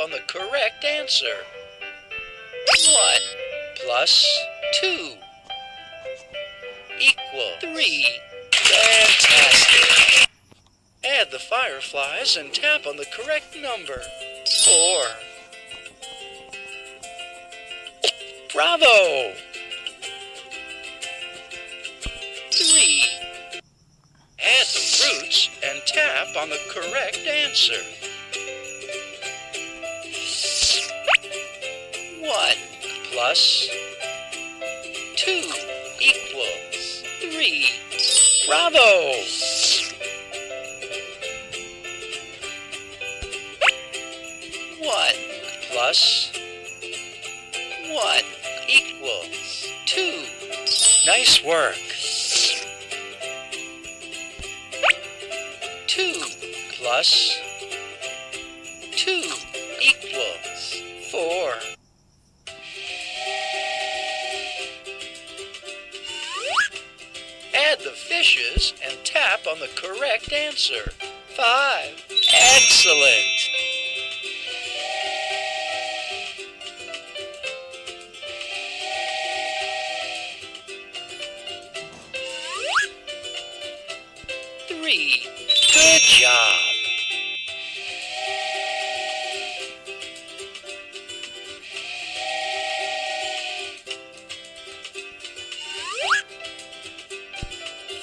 on the correct answer. 1 plus 2 equal 3. Fantastic! Add the fireflies and tap on the correct number. 4. Bravo! 3. Add the fruits and tap on the correct answer. 1 plus 2 equals 3. Bravo! 1 plus 1 equals 2. Nice work. 2 plus 2 equals 4. Add the fishes and tap on the correct answer. 5. Excellent! Good job.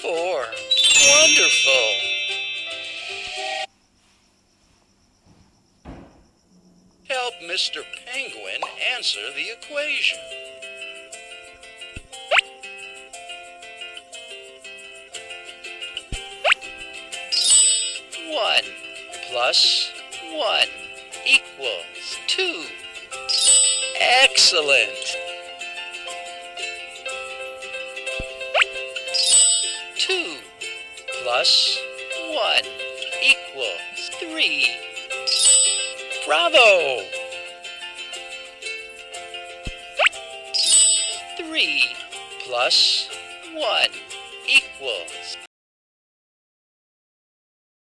4. Wonderful. Help Mr. Penguin answer the equation. 1 plus 1 equals 2. Excellent! 2 plus 1 equals 3. Bravo! 3 plus 1 equals